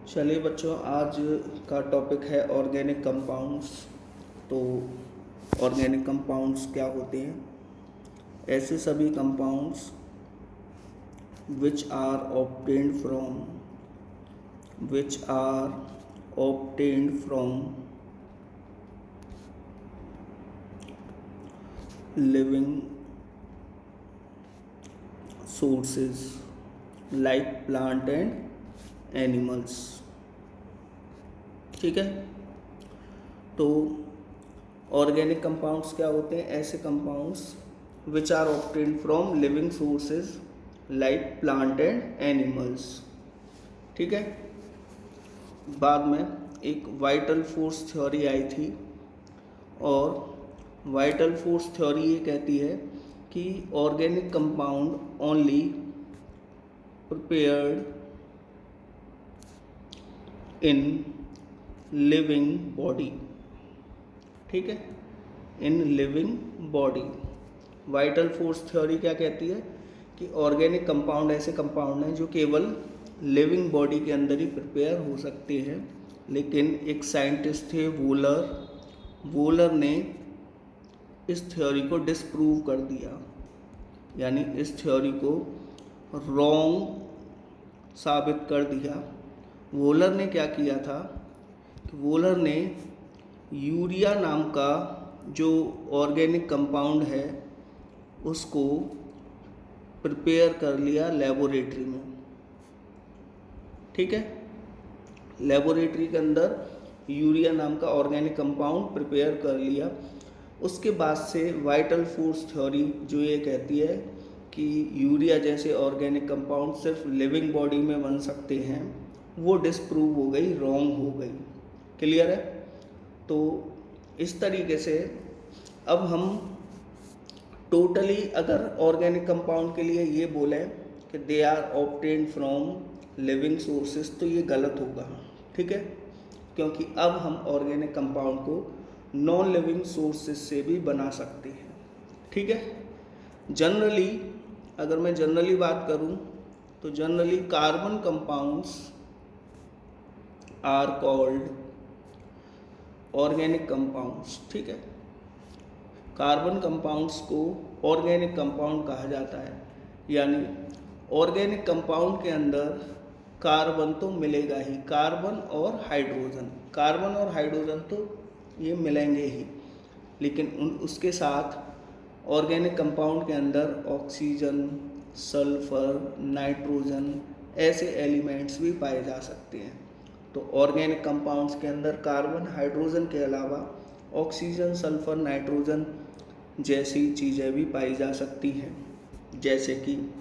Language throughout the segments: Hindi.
चलिए बच्चों, आज का टॉपिक है ऑर्गेनिक कंपाउंड्स। तो ऑर्गेनिक कंपाउंड्स क्या होते हैं? ऐसे सभी compounds which are obtained from living sources like plant and animals. ठीक है। तो ऑर्गेनिक कंपाउंड्स क्या होते हैं? ऐसे compounds which are obtained from living sources like plant and animals. ठीक है। बाद में एक वाइटल फोर्स थ्योरी आई थी, और वाइटल फोर्स थ्योरी ये कहती है कि organic compound only prepared in living body. ठीक है, in living body. Vital force theory क्या कहती है कि ऑर्गेनिक कंपाउंड ऐसे कंपाउंड हैं जो केवल लिविंग बॉडी के अंदर ही प्रिपेयर हो सकते हैं। लेकिन एक साइंटिस्ट थे वोलर ने इस थ्योरी को डिसप्रूव कर दिया, यानी इस थ्योरी को रॉन्ग साबित कर दिया। वोलर ने क्या किया था कि वोलर ने यूरिया नाम का जो ऑर्गेनिक कंपाउंड है उसको प्रिपेयर कर लिया लेबोरेटरी में। ठीक है, लेबोरेटरी के अंदर यूरिया नाम का ऑर्गेनिक कंपाउंड प्रिपेयर कर लिया। उसके बाद से वाइटल फोर्स थ्योरी जो ये कहती है कि यूरिया जैसे ऑर्गेनिक कंपाउंड सिर्फ लिविंग बॉडी में बन सकते हैं, वो डिसप्रूव हो गई, रॉन्ग हो गई। क्लियर है? तो इस तरीके से अब हम टोटली अगर ऑर्गेनिक कंपाउंड के लिए ये बोलें कि they are obtained from living sources, तो ये गलत होगा। ठीक है, क्योंकि अब हम ऑर्गेनिक कंपाउंड को नॉन लिविंग सोर्सेज से भी बना सकते हैं। ठीक है। जनरली अगर मैं जनरली बात करूं तो generally carbon compounds are called organic compounds. ठीक है, कार्बन कंपाउंड्स को ऑर्गेनिक कंपाउंड कहा जाता है। यानी ऑर्गेनिक कंपाउंड के अंदर कार्बन तो मिलेगा ही, कार्बन और हाइड्रोजन तो ये मिलेंगे ही, लेकिन उसके साथ ऑर्गेनिक कंपाउंड के अंदर ऑक्सीजन, सल्फर, नाइट्रोजन ऐसे एलिमेंट्स भी पाए जा सकते हैं। तो ऑर्गेनिक कंपाउंड्स के अंदर कार्बन, हाइड्रोजन के अलावा ऑक्सीजन, सल्फर, नाइट्रोजन जैसी चीज़ें भी पाई जा सकती हैं। जैसे कि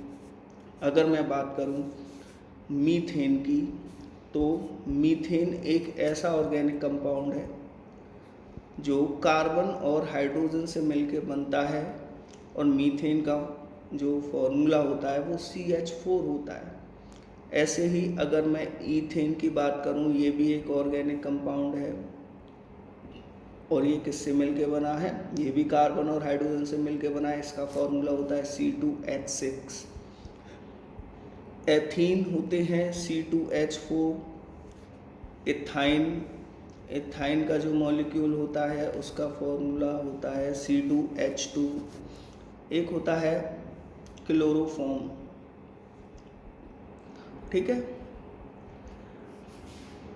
अगर मैं बात करूं मीथेन की, तो मीथेन एक ऐसा ऑर्गेनिक कंपाउंड है जो कार्बन और हाइड्रोजन से मिलकर बनता है, और मीथेन का जो फॉर्मूला होता है वो CH4 होता है। ऐसे ही अगर मैं ईथेन की बात करूं, ये भी एक ऑर्गेनिक कंपाउंड है, और ये किससे मिलके बना है? ये भी कार्बन और हाइड्रोजन से मिलके बना है। इसका फॉर्मूला होता है C2H6। एथीन होते हैं C2H4। एथाइन का जो मॉलिक्यूल होता है उसका फॉर्मूला होता है C2H2। एक होता है क्लोरोफॉर्म। ठीक है,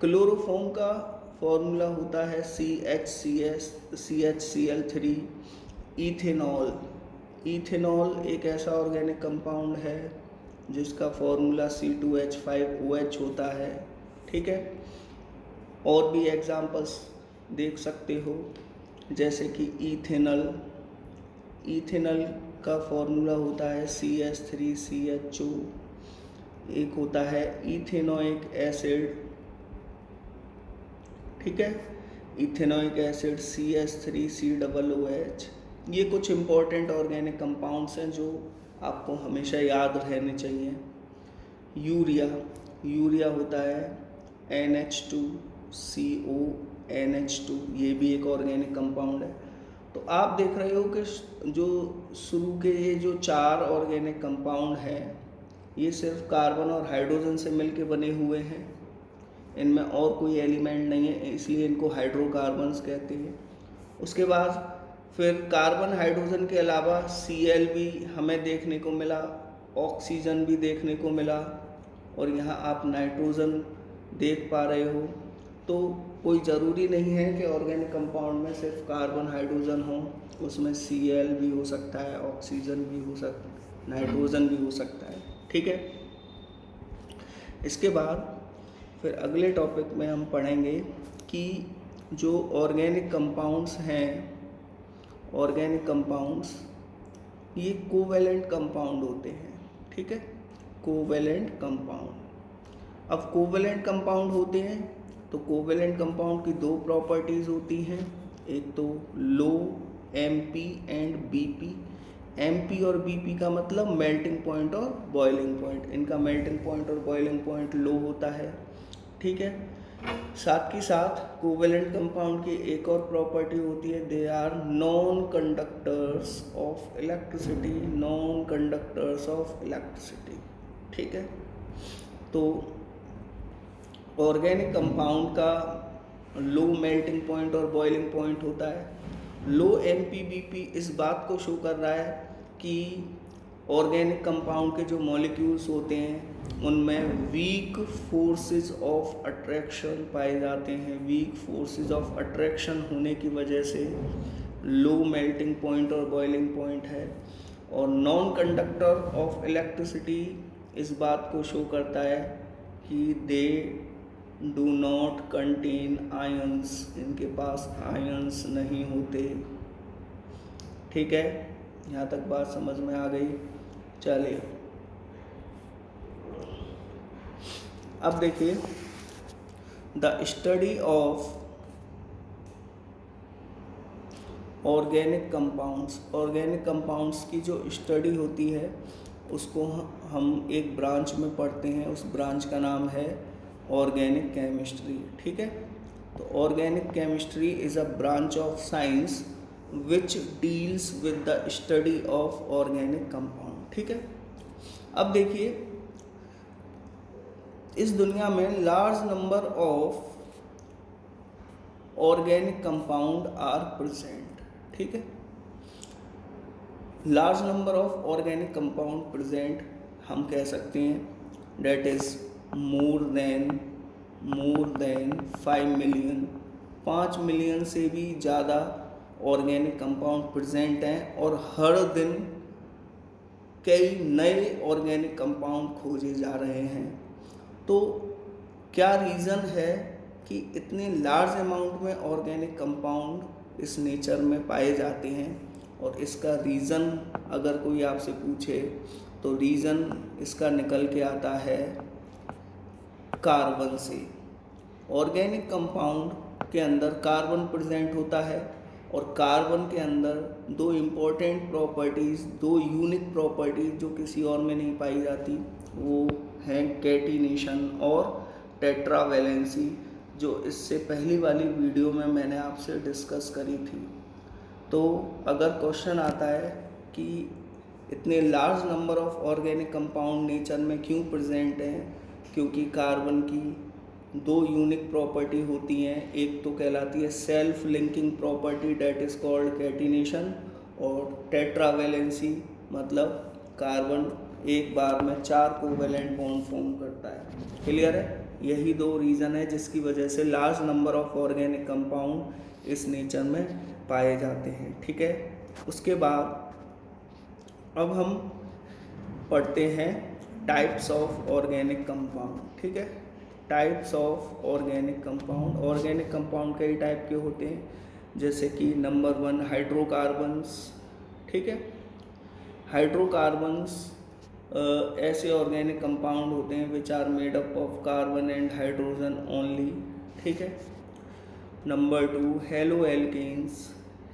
क्लोरोफॉर्म का फॉर्मूला होता है CHCl3। इथेनॉल एक ऐसा ऑर्गेनिक कंपाउंड है जिसका फॉर्मूला C2H5OH होता है। ठीक है, और भी एग्जांपल्स देख सकते हो, जैसे कि इथेनॉल का फॉर्मूला होता है CH3CHO। एक होता है इथेनोइक एसिड। ठीक है, इथेनोइक एसिड CH3COOH। ये कुछ इम्पोर्टेंट ऑर्गेनिक कंपाउंड्स हैं जो आपको हमेशा याद रहने चाहिए। यूरिया होता है NH2CONH2, ये भी एक ऑर्गेनिक कंपाउंड है। तो आप देख रहे हो कि जो शुरू के ये जो 4 ऑर्गेनिक कंपाउंड हैं ये सिर्फ कार्बन और हाइड्रोजन से मिलके बने हुए हैं। इनमें और कोई एलिमेंट नहीं है, इसलिए इनको हाइड्रोकार्बन्स कहते हैं। उसके बाद फिर कार्बन हाइड्रोजन के अलावा Cl भी हमें देखने को मिला, ऑक्सीजन भी देखने को मिला, और यहाँ आप नाइट्रोजन देख पा रहे हो। तो कोई ज़रूरी नहीं है कि ऑर्गेनिक कंपाउंड में सिर्फ कार्बन हाइड्रोजन हो, उसमें Cl भी हो सकता है, ऑक्सीजन भी हो सकता है, नाइट्रोजन भी हो सकता है। ठीक है। इसके बाद फिर अगले टॉपिक में हम पढ़ेंगे कि जो ऑर्गेनिक कंपाउंड्स हैं, ऑर्गेनिक कंपाउंड्स ये कोवेलेंट कंपाउंड होते हैं। ठीक है, कोवेलेंट कंपाउंड। अब कोवेलेंट कंपाउंड होते हैं तो कोवेलेंट कंपाउंड की दो प्रॉपर्टीज़ होती हैं, एक तो लो Mp एंड Bp। Mp और Bp का मतलब मेल्टिंग पॉइंट और बॉइलिंग पॉइंट, इनका मेल्टिंग पॉइंट और बॉइलिंग पॉइंट लो होता है। ठीक है। साथ ही साथ कोवेलेंट कंपाउंड की एक और प्रॉपर्टी होती है, they are non conductors of electricity, non conductors of electricity. ठीक है। तो ऑर्गेनिक कंपाउंड का लो मेल्टिंग पॉइंट और बॉइलिंग पॉइंट होता है। लो MpBp इस बात को शो कर रहा है कि ऑर्गेनिक कंपाउंड के जो मॉलिक्यूल्स होते हैं उनमें वीक फोर्सेस ऑफ अट्रैक्शन पाए जाते हैं। वीक फोर्सेस ऑफ अट्रैक्शन होने की वजह से लो मेल्टिंग पॉइंट और बॉइलिंग पॉइंट है। और नॉन कंडक्टर ऑफ इलेक्ट्रिसिटी इस बात को शो करता है कि they do not contain ions, इनके पास आयंस नहीं होते। ठीक है, यहाँ तक बात समझ में आ गई। चलिए अब देखिए, the study of organic compounds, organic compounds की जो स्टडी होती है उसको हम एक ब्रांच में पढ़ते हैं, उस ब्रांच का नाम है ऑर्गेनिक केमिस्ट्री। ठीक है। तो organic chemistry is a branch of science which deals with the study of organic compound. ठीक है। अब देखिए, इस दुनिया में large number of organic compound are present. ठीक है। Large number of organic compound present, हम कह सकते हैं that is more than 5 million, 5 million से भी ज़्यादा ऑर्गेनिक कंपाउंड प्रेजेंट हैं, और हर दिन कई नए ऑर्गेनिक कंपाउंड खोजे जा रहे हैं। तो क्या रीज़न है कि इतने लार्ज अमाउंट में ऑर्गेनिक कंपाउंड इस नेचर में पाए जाते हैं? और इसका रीज़न अगर कोई आपसे पूछे तो रीज़न इसका निकल के आता है कार्बन से। ऑर्गेनिक कंपाउंड के अंदर कार्बन प्रेजेंट होता है, और कार्बन के अंदर दो इम्पोर्टेंट प्रॉपर्टीज़, दो यूनिक प्रॉपर्टीज़ जो किसी और में नहीं पाई जाती, वो हैं कैटिनेशन और टेट्रावैलेंसी, जो इससे पहली वाली वीडियो में मैंने आपसे डिस्कस करी थी। तो अगर क्वेश्चन आता है कि इतने large number of organic compound nature में क्यों प्रेजेंट हैं, क्योंकि कार्बन की दो यूनिक प्रॉपर्टी होती हैं, एक तो कहलाती है self linking property that is called catenation, और टेट्रावैलेंसी मतलब कार्बन एक बार में 4 कोवेलेंट बॉन्ड फॉर्म करता है। क्लियर है? यही दो रीज़न है जिसकी वजह से large number of organic compound इस नेचर में पाए जाते हैं। ठीक है। उसके बाद अब हम पढ़ते हैं टाइप्स ऑफ ऑर्गेनिक कंपाउंड। ठीक है। Types of organic compound, organic compound कई टाइप के होते हैं, जैसे कि नंबर 1 हाइड्रोकार्बन्स। ठीक है। हाइड्रोकार्बन्स ऐसे ऑर्गेनिक कंपाउंड होते हैं which are made up of carbon and hydrogen only. ठीक है। Number 2 haloalkanes,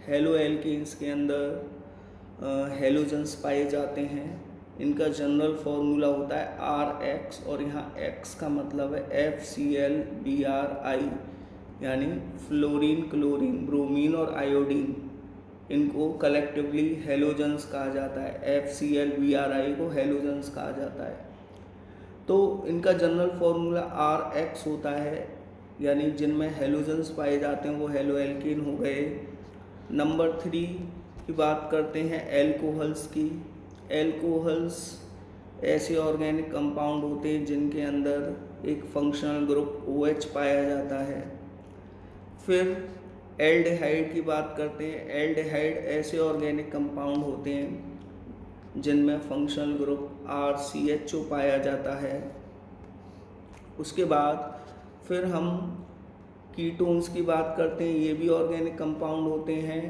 haloalkanes के अंदर हेलोजन्स पाए जाते हैं। इनका जनरल फॉर्मूला होता है RX, और यहाँ X का मतलब है FCl-Bri, यानी फ्लोरीन, क्लोरीन, ब्रोमीन और आयोडीन, इनको कलेक्टिवली हेलोजन्स कहा जाता है। FCl-Bri को हेलोजन्स कहा जाता है। तो इनका जनरल फॉर्मूला RX होता है, यानी जिनमें हेलोजन्स पाए जाते हैं वो हेलो एल्कीन हो गए। नंबर 3 की बात करते हैं एल्कोहल्स की। एल्कोहल्स ऐसे ऑर्गेनिक कंपाउंड होते हैं जिनके अंदर एक फंक्शनल ग्रुप OH पाया जाता है। फिर एल्डिहाइड की बात करते हैं। एल्डिहाइड ऐसे ऑर्गेनिक कंपाउंड होते हैं जिनमें फंक्शनल ग्रुप RCHO पाया जाता है। उसके बाद फिर हम कीटोन्स की बात करते हैं। ये भी ऑर्गेनिक कंपाउंड होते हैं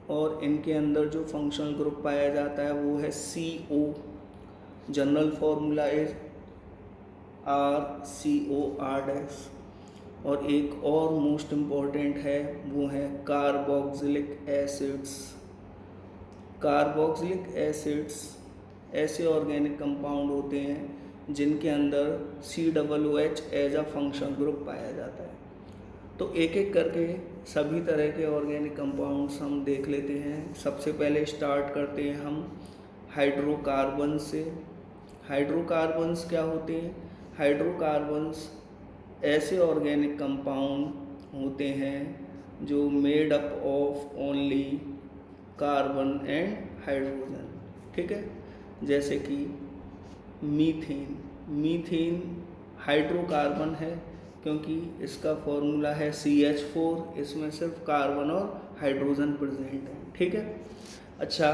और इनके अंदर जो फंक्शनल ग्रुप पाया जाता है वो है CO। General formula is RCOR-। और एक और मोस्ट इम्पॉर्टेंट है वो है कार्बोक्सिलिक एसिड्स। कार्बोक्सिलिक एसिड्स ऐसे ऑर्गेनिक कंपाउंड होते हैं जिनके अंदर COOH as a functional group पाया जाता है। तो एक एक करके सभी तरह के ऑर्गेनिक कंपाउंड्स हम देख लेते हैं। सबसे पहले स्टार्ट करते हैं हम हाइड्रोकार्बन से। हाइड्रोकार्बन्स क्या होते हैं? हाइड्रोकार्बन्स ऐसे ऑर्गेनिक कंपाउंड होते हैं जो made up of only carbon and hydrogen. ठीक है, जैसे कि मीथेन। मीथेन हाइड्रोकार्बन है क्योंकि इसका फॉर्मूला है CH4। इसमें सिर्फ कार्बन और हाइड्रोजन प्रेजेंट है। ठीक है, अच्छा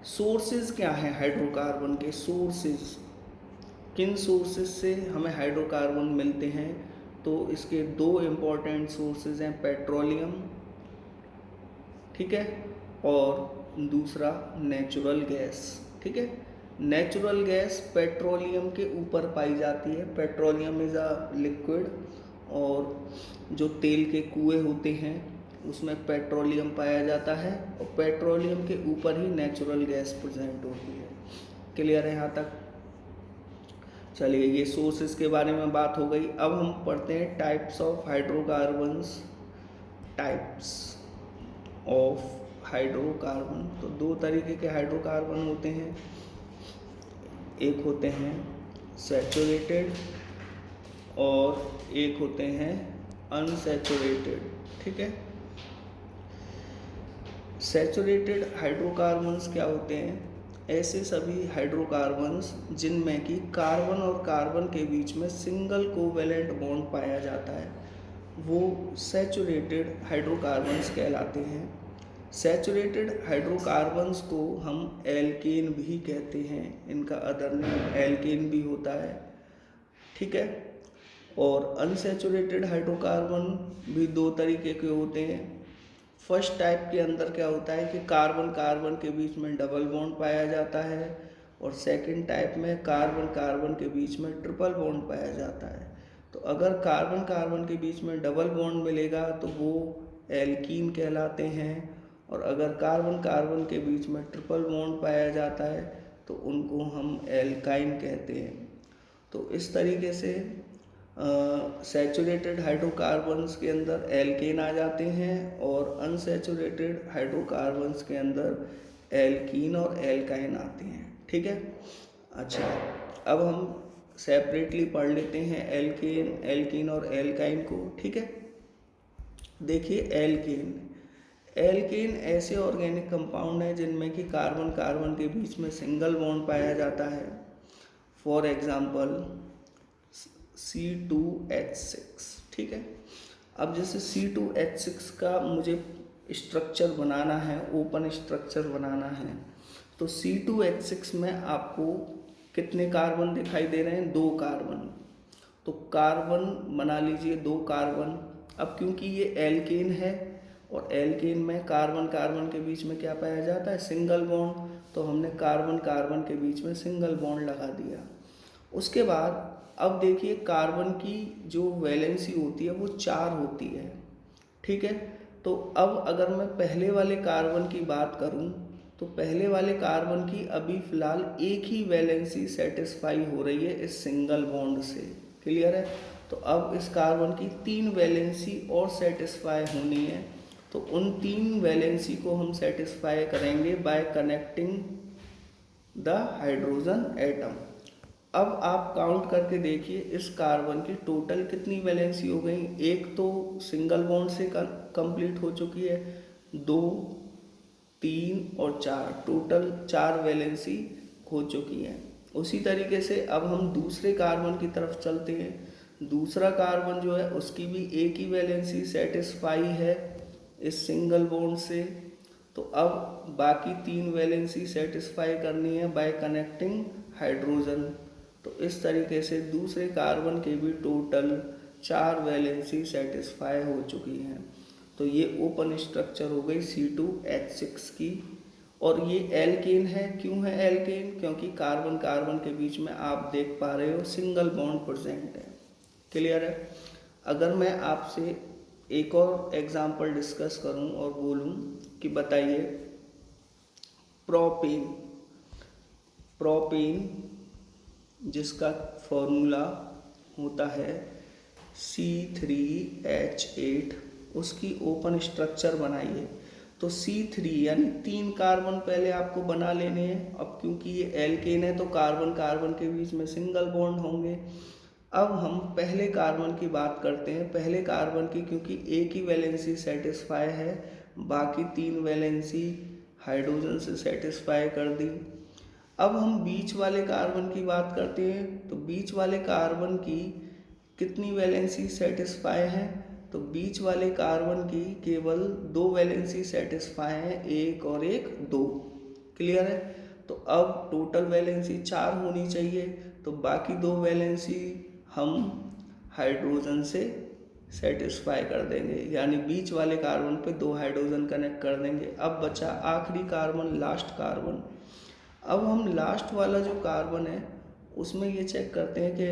सोर्सेज क्या हैं हाइड्रोकार्बन के? सोर्सेज, किन सोर्सेज से हमें हाइड्रोकार्बन मिलते हैं? तो इसके दो इम्पॉर्टेंट सोर्सेज हैं, पेट्रोलियम, ठीक है, और दूसरा नेचुरल गैस। ठीक है, नेचुरल गैस पेट्रोलियम के ऊपर पाई जाती है। पेट्रोलियम इज़ अ लिक्विड, और जो तेल के कुएं होते हैं उसमें पेट्रोलियम पाया जाता है और पेट्रोलियम के ऊपर ही नेचुरल गैस प्रेजेंट होती है। क्लियर है यहाँ तक? चलिए, ये सोर्सेज के बारे में बात हो गई। अब हम पढ़ते हैं types of hydrocarbons. Types of hydrocarbon, तो दो तरीके के हाइड्रोकार्बन होते हैं। एक होते हैं सैचुरेटेड और एक होते हैं अनसैचुरेटेड। ठीक है, सैचुरेटेड हाइड्रोकार्बन्स क्या होते हैं? ऐसे सभी हाइड्रोकार्बन्स जिनमें कि कार्बन और कार्बन के बीच में सिंगल कोवेलेंट बॉन्ड पाया जाता है, वो सैचुरेटेड हाइड्रोकार्बन्स कहलाते हैं। सैचुरेटेड हाइड्रोकार्बन्स को हम एल्केन भी कहते हैं, इनका अदर नेम एल्केन भी होता है। ठीक है, और अनसैचुरेटेड हाइड्रोकार्बन भी दो तरीके के होते हैं। फर्स्ट टाइप के अंदर क्या होता है कि कार्बन कार्बन के बीच में डबल बॉन्ड पाया जाता है, और सेकंड टाइप में कार्बन कार्बन के बीच में ट्रिपल बॉन्ड पाया जाता है। तो अगर कार्बन कार्बन के बीच में डबल बॉन्ड मिलेगा तो वो एल्कीन कहलाते हैं, और अगर कार्बन कार्बन के बीच में ट्रिपल बॉन्ड पाया जाता है तो उनको हम एल्काइन कहते हैं। तो इस तरीके से सैचुरेटेड हाइड्रोकार्बन्स के अंदर एल्केन आ जाते हैं और अनसैचुरेटेड हाइड्रोकार्बन्स के अंदर एल्कीन और एल्काइन आते हैं। ठीक है, अच्छा अब हम सेपरेटली पढ़ लेते हैं एल्केन, एल्कीन और एल्काइन को। ठीक है, देखिए एल्केन। एल्केन ऐसे ऑर्गेनिक कंपाउंड हैं जिनमें कि कार्बन कार्बन के बीच में सिंगल बॉन्ड पाया जाता है। For example C2H6। ठीक है, अब जैसे C2H6 का मुझे स्ट्रक्चर बनाना है, ओपन स्ट्रक्चर बनाना है, तो C2H6 में आपको कितने कार्बन दिखाई दे रहे हैं? 2 कार्बन। तो कार्बन बना लीजिए 2 कार्बन। अब क्योंकि ये एल्केन है और एल्केन में कार्बन कार्बन के बीच में क्या पाया जाता है? Single bond. तो हमने कार्बन कार्बन के बीच में सिंगल बॉन्ड लगा दिया। उसके बाद अब देखिए कार्बन की जो वैलेंसी होती है वो 4 होती है। ठीक है, तो अब अगर मैं पहले वाले कार्बन की बात करूं तो पहले वाले कार्बन की अभी फ़िलहाल एक ही वैलेंसी सेटिस्फाई हो रही है इस सिंगल बॉन्ड से। क्लियर है? तो अब इस कार्बन की 3 वैलेंसी और सेटिस्फाई होनी है, तो उन 3 वैलेंसी को हम सेटिस्फाई करेंगे bye connecting the hydrogen atom. अब आप काउंट करके देखिए इस कार्बन की टोटल कितनी वैलेंसी हो गई। एक तो सिंगल बॉन्ड से कंप्लीट हो चुकी है, 2, 3 और 4, टोटल 4 वैलेंसी हो चुकी है। उसी तरीके से अब हम दूसरे कार्बन की तरफ चलते हैं। दूसरा कार्बन जो है उसकी भी एक ही वैलेंसी सेटिस्फाई है इस सिंगल बॉन्ड से। तो अब बाकी 3 वैलेंसी सेटिस्फाई करनी है बाय कनेक्टिंग हाइड्रोजन। तो इस तरीके से दूसरे कार्बन के भी टोटल 4 वैलेंसी सेटिस्फाई हो चुकी हैं। तो ये ओपन स्ट्रक्चर हो गई C2H6 की। और ये एल्केन है। क्यों है एल्केन? क्योंकि कार्बन कार्बन के बीच में आप देख पा रहे हो सिंगल बॉन्ड प्रेजेंट है। क्लियर है? अगर मैं आपसे एक और एग्जांपल डिस्कस करूं और बोलूं कि बताइए प्रोपेन, प्रोपेन जिसका फॉर्मूला होता है C3H8, उसकी ओपन स्ट्रक्चर बनाइए। तो C3 यानी 3 कार्बन पहले आपको बना लेने हैं। अब क्योंकि ये एल्केन है तो कार्बन कार्बन के बीच में सिंगल बॉन्ड होंगे। अब हम पहले कार्बन की बात करते हैं। पहले कार्बन की क्योंकि एक ही वैलेंसी सेटिस्फाई है, बाकी 3 वैलेंसी हाइड्रोजन से सेटिस्फाई कर दी। अब हम बीच वाले कार्बन की बात करते हैं। तो बीच वाले कार्बन की कितनी वैलेंसी सेटिस्फाई है? तो बीच वाले कार्बन की केवल 2 वैलेंसी सेटिस्फाई है, 1 और 1 2। क्लियर है? तो अब टोटल वैलेंसी 4 होनी चाहिए। तो बाकी 2 वैलेंसी हम हाइड्रोजन से सेटिस्फाई कर देंगे, यानी बीच वाले कार्बन पे 2 हाइड्रोजन कनेक्ट कर देंगे। अब बचा आखिरी कार्बन, लास्ट कार्बन। अब हम लास्ट वाला जो कार्बन है उसमें ये चेक करते हैं कि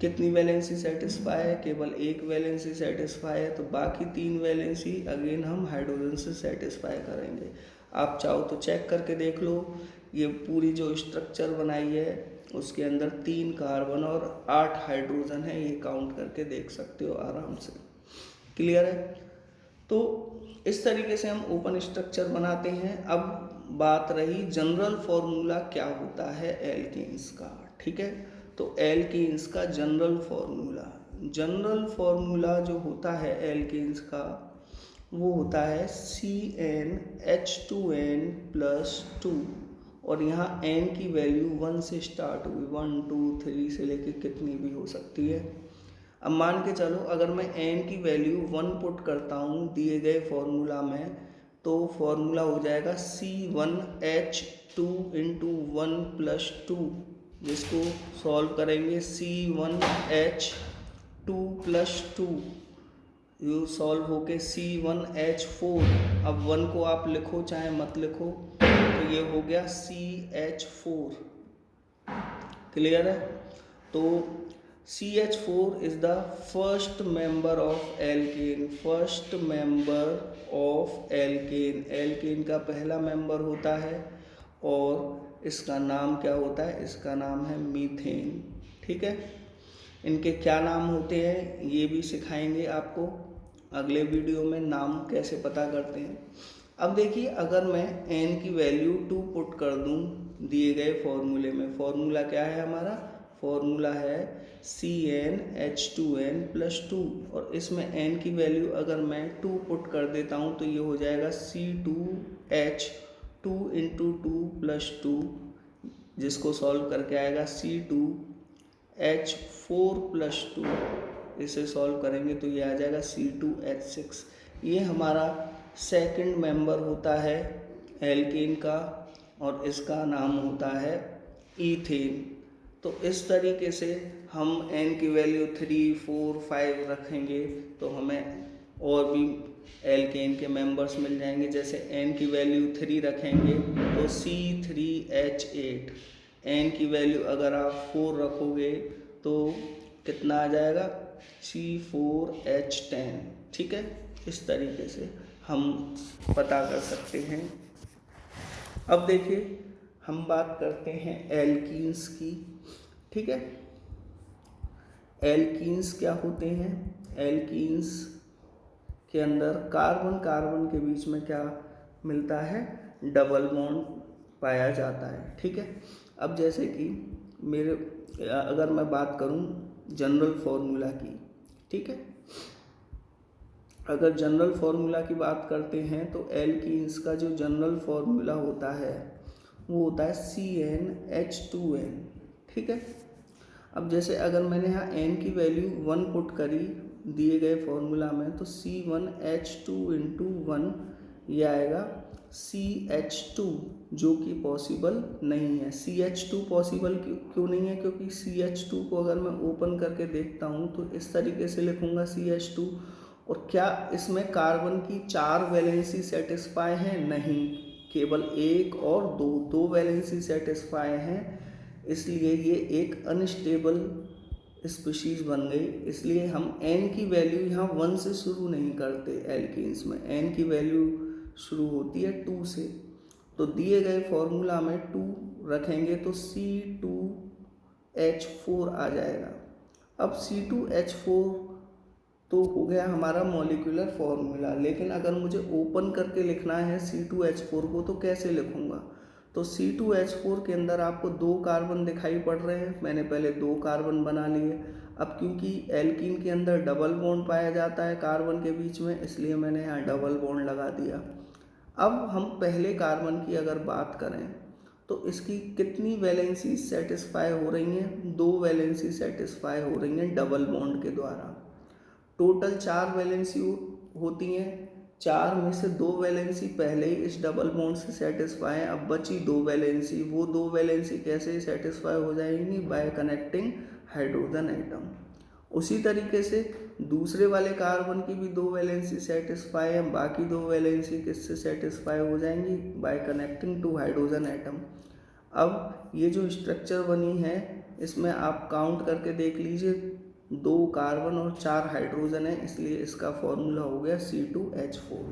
कितनी वैलेंसी सेटिस्फाई है। केवल 1 वैलेंसी सेटिस्फाई है। तो बाकी 3 वैलेंसी अगेन हम हाइड्रोजन से सेटिस्फाई करेंगे। आप चाहो तो चेक करके देख लो। ये पूरी जो स्ट्रक्चर बनाई है उसके अंदर 3 कार्बन और 8 हाइड्रोजन है, ये काउंट करके देख सकते हो आराम से। क्लियर है? तो इस तरीके से हम ओपन स्ट्रक्चर बनाते हैं। अब बात रही जनरल फॉर्मूला क्या होता है एल्केन्स का। ठीक है? तो एल्केन्स का जनरल फॉर्मूला जो होता है एल्केन्स का वो होता है CnH2n+2। और यहाँ n की वैल्यू 1 से स्टार्ट हुई, 1 2 3 से लेके कितनी भी हो सकती है। अब मान के चलो अगर मैं n की वैल्यू 1 पुट करता हूँ दिए गए फॉर्मूला में, तो फॉर्मूला हो जाएगा C1H2 × 1+2, जिसको सॉल्व करेंगे C1H2+2 यू सॉल्व होके C1H4। अब 1 को आप लिखो चाहे मत लिखो, तो ये हो गया CH4। क्लियर है? तो CH4 is the first member of alkane. First member of alkane, alkane का पहला मेंबर होता है और इसका नाम क्या होता है? इसका नाम है मीथेन। ठीक है? इनके क्या नाम होते हैं ये भी सिखाएंगे आपको अगले वीडियो में, नाम कैसे पता करते हैं। अब देखिए अगर मैं n की वैल्यू 2 पुट कर दूं दिए गए फॉर्मूले में, फॉर्मूला क्या है हमारा? फॉर्मूला है CnH2n+2 और इसमें n की वैल्यू अगर मैं 2 पुट कर देता हूं तो ये हो जाएगा C2H2 × 2+2, जिसको सॉल्व करके आएगा C2H4+2। इसे सॉल्व करेंगे तो ये आ जाएगा C2H6। ये हमारा सेकंड मेंबर होता है एल्केन का और इसका नाम होता है ईथेन। तो इस तरीके से हम n की वैल्यू 3 4 5 रखेंगे तो हमें और भी एल्केन के मेंबर्स मिल जाएंगे। जैसे n की वैल्यू 3 रखेंगे तो C3H8, n की वैल्यू अगर आप 4 रखोगे तो कितना आ जाएगा? C4H10। ठीक है? इस तरीके से हम पता कर सकते हैं। अब देखिए हम बात करते हैं एल्कीन्स की। ठीक है? एल्कीन्स क्या होते हैं? एल्कीन्स के अंदर कार्बन कार्बन के बीच में क्या मिलता है? डबल बॉन्ड पाया जाता है। ठीक है? अब जैसे कि मेरे अगर मैं बात करूं जनरल फार्मूला की, ठीक है, अगर जनरल फार्मूला की बात करते हैं तो एल्कीन्स का जो जनरल फार्मूला होता है वो होता है CnH2n, ठीक है। अब जैसे अगर मैंने यहाँ n की वैल्यू 1 पुट करी दिए गए फॉर्मूला में, तो C1H2 इंटू 1 ये आएगा CH2, जो कि पॉसिबल नहीं है। CH2 पॉसिबल क्यों नहीं है? क्योंकि CH2 को अगर मैं ओपन करके देखता हूँ तो इस तरीके से लिखूँगा CH2, और क्या इसमें कार्बन की 4 वैलेंसी सेटिस्फाई है? नहीं, केवल 1 और 2 वैलेंसी सेटिस्फाई हैं, इसलिए ये एक अनस्टेबल स्पीशीज़ बन गई। इसलिए हम n की वैल्यू यहाँ 1 से शुरू नहीं करते, एल्कीन्स में n की वैल्यू शुरू होती है 2 से। तो दिए गए फॉर्मूला में 2 रखेंगे तो C2H4 आ जाएगा। अब C2H4 तो हो गया हमारा मॉलिक्यूलर फॉर्मूला, लेकिन अगर मुझे ओपन करके लिखना है C2H4 को तो कैसे लिखूँगा? तो C2H4 के अंदर आपको 2 कार्बन दिखाई पड़ रहे हैं, मैंने पहले 2 कार्बन बना लिए। अब क्योंकि एल्कीन के अंदर डबल बॉन्ड पाया जाता है कार्बन के बीच में, इसलिए मैंने यहाँ डबल बॉन्ड लगा दिया। अब हम पहले कार्बन की अगर बात करें तो इसकी कितनी वैलेंसी सेटिस्फाई हो रही हैं? 2 वैलेंसी सेटिस्फाई हो रही हैं डबल बॉन्ड के द्वारा। टोटल 4 वैलेंसी होती हैं, 4 में से 2 वैलेंसी पहले ही इस डबल बॉन्ड से सेटिस्फाई है। अब बची 2 वैलेंसी, वो 2 वैलेंसी कैसे सेटिस्फाई हो जाएंगी? By connecting hydrogen atom. उसी तरीके से दूसरे वाले कार्बन की भी 2 वैलेंसी सेटिस्फाई है, बाकी 2 वैलेंसी किससे सेटिस्फाई हो जाएंगी? By connecting to hydrogen atom. अब ये जो स्ट्रक्चर बनी है इसमें आप काउंट करके देख लीजिए, 2 कार्बन और 4 हाइड्रोजन है, इसलिए इसका फॉर्मूला हो गया C2H4।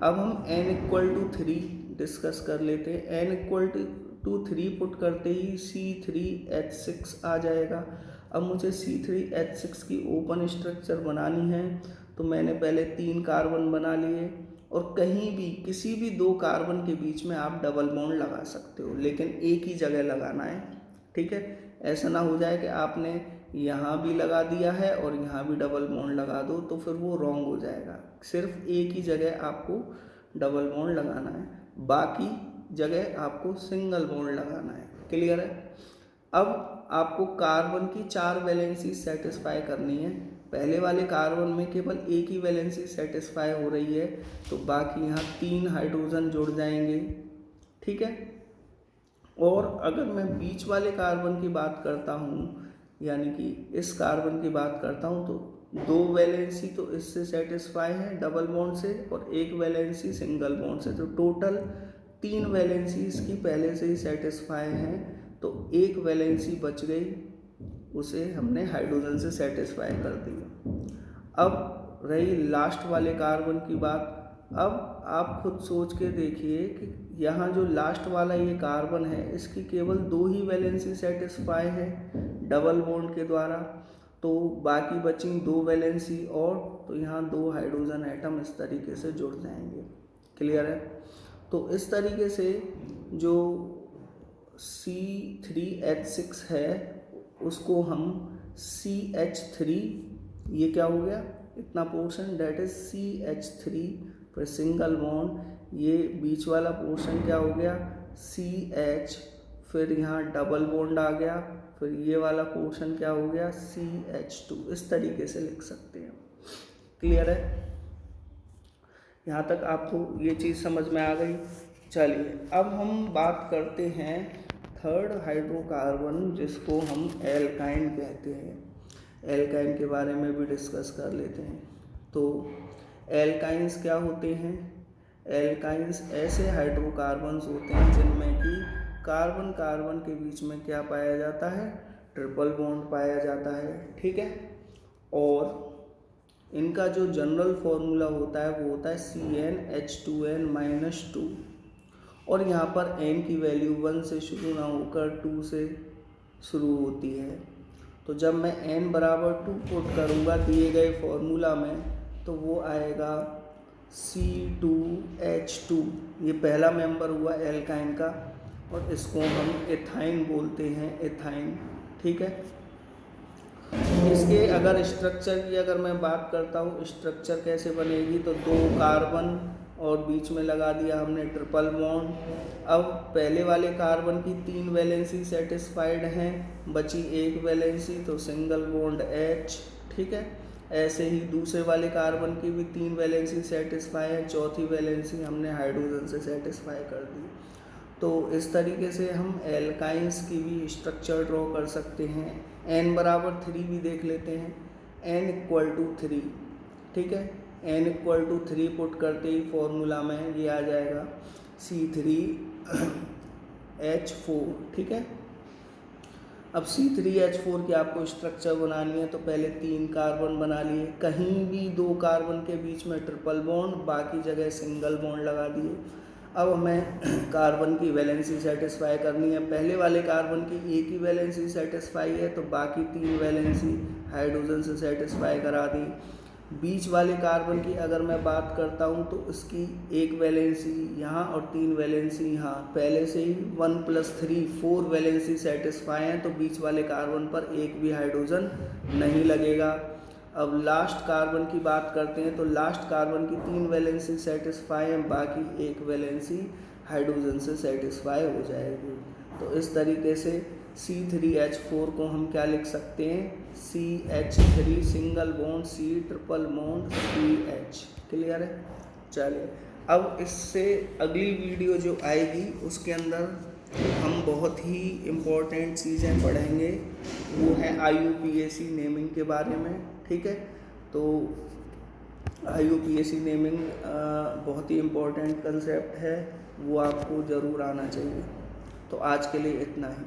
अब हम n=3 डिस्कस कर लेते हैं। n=3 पुट करते ही C3H6 आ जाएगा। अब मुझे C3H6 की ओपन स्ट्रक्चर बनानी है, तो मैंने पहले 3 कार्बन बना लिए, और कहीं भी किसी भी 2 कार्बन के बीच में आप डबल बॉन्ड लगा सकते हो, लेकिन एक ही जगह लगाना है, ठीक है। ऐसा ना हो जाए कि आपने यहाँ भी लगा दिया है और यहाँ भी डबल बॉन्ड लगा दो, तो फिर वो रॉन्ग हो जाएगा। सिर्फ एक ही जगह आपको डबल बॉन्ड लगाना है, बाकी जगह आपको सिंगल बॉन्ड लगाना है। क्लियर है? अब आपको कार्बन की 4 वैलेंसी सेटिस्फाई करनी है। पहले वाले कार्बन में केवल एक ही वैलेंसी सेटिस्फाई हो रही है, तो बाकी यहाँ 3 हाइड्रोजन जुड़ जाएंगे, ठीक है। और अगर मैं बीच वाले कार्बन की बात करता हूँ, यानी कि इस कार्बन की बात करता हूँ, तो 2 वैलेंसी तो इससे सेटिस्फाई है डबल बॉन्ड से, और 1 वैलेंसी सिंगल बॉन्ड से, तो टोटल 3 वैलेंसी इसकी पहले से ही सेटिस्फाई हैं। तो 1 वैलेंसी बच गई, उसे हमने हाइड्रोजन से सेटिस्फाई कर दिया। अब रही लास्ट वाले कार्बन की बात। अब आप खुद सोच के देखिए कि यहाँ जो लास्ट वाला ये कार्बन है, इसकी केवल 2 ही वैलेंसी सेटिस्फाई है डबल बॉन्ड के द्वारा, तो बाकी बची 2 वैलेंसी और, तो यहाँ 2 हाइड्रोजन एटम इस तरीके से जुड़ जाएंगे। क्लियर है? तो इस तरीके से जो C3H6 है उसको हम CH3, ये क्या हो गया इतना पोर्शन, डेट इज CH3, फिर सिंगल बॉन्ड, ये बीच वाला पोर्शन क्या हो गया CH, फिर यहाँ डबल बॉन्ड आ गया, फिर ये वाला पोर्शन क्या हो गया CH2। इस तरीके से लिख सकते हैं। क्लियर है? यहाँ तक आपको ये चीज़ समझ में आ गई। चलिए अब हम बात करते हैं थर्ड हाइड्रोकार्बन, जिसको हम एल्काइन कहते हैं। एल्काइन के बारे में भी डिस्कस कर लेते हैं। तो एल्काइंस क्या होते हैं? एल्काइंस ऐसे हाइड्रोकार्बन्स होते हैं जिनमें कि कार्बन कार्बन के बीच में क्या पाया जाता है? ट्रिपल बॉन्ड पाया जाता है, ठीक है। और इनका जो जनरल फॉर्मूला होता है वो होता है CnH2n-2, और यहाँ पर n की वैल्यू 1 से शुरू ना होकर 2 से शुरू होती है। तो जब मैं n बराबर 2 पुट करूँगा दिए गए फॉर्मूला में, तो वो आएगा C2H2, ये पहला मेंबर हुआ एल्काइन का। और इसको हम एथाइन बोलते हैं, एथाइन। ठीक है। इसके अगर स्ट्रक्चर की अगर मैं बात करता हूँ, स्ट्रक्चर कैसे बनेगी, तो 2 कार्बन और बीच में लगा दिया हमने ट्रिपल बॉन्ड। अब पहले वाले कार्बन की 3 वैलेंसी सेटिस्फाइड हैं, बची 1 वैलेंसी, तो सिंगल बॉन्ड H। ठीक है। ऐसे ही दूसरे वाले कार्बन की भी 3 वैलेंसी सेटिस्फाई है, चौथी वैलेंसी हमने हाइड्रोजन से सेटिस्फाई कर दी। तो इस तरीके से हम एल्काइंस की भी स्ट्रक्चर ड्रॉ कर सकते हैं। n बराबर 3 भी देख लेते हैं, n इक्वल टू 3। ठीक है। n इक्वल टू 3 पुट करते ही फॉर्मूला में ये आ जाएगा C3H4। ठीक है। अब C3H4 की आपको स्ट्रक्चर बनानी है, तो पहले 3 कार्बन बना लिए, कहीं भी 2 कार्बन के बीच में ट्रिपल बॉन्ड, बाकी जगह सिंगल बॉन्ड लगा दिए। अब हमें कार्बन की वैलेंसी सेटिस्फाई करनी है। पहले वाले कार्बन की 1 ही वैलेंसी सेटिस्फाई है, तो बाकी 3 वैलेंसी हाइड्रोजन से सेटिस्फाई करा दी। बीच वाले कार्बन की अगर मैं बात करता हूँ, तो इसकी 1 वैलेंसी यहाँ और 3 वैलेंसी यहाँ, pहले से ही 1 + 3 4 वैलेंसी सेटिस्फाई हैं, तो बीच वाले कार्बन पर एक भी हाइड्रोजन नहीं लगेगा। अब लास्ट कार्बन की बात करते हैं, तो लास्ट कार्बन की 3 वैलेंसी सेटिस्फाई हैं, बाकी 1 वैलेंसी हाइड्रोजन से सेटिस्फाई हो जाएगी। तो इस तरीके से C3H4 को हम क्या लिख सकते हैं, CH3 single bond C triple bond CH। Clear है। चलिए, अब इससे अगली वीडियो जो आएगी उसके अंदर हम बहुत ही इम्पोर्टेंट चीज़ें पढ़ेंगे, वो है IUPAC नेमिंग के बारे में। ठीक है। तो IUPAC नेमिंग बहुत ही इम्पोर्टेंट कंसेप्ट है, वो आपको ज़रूर आना चाहिए। तो आज के लिए इतना ही।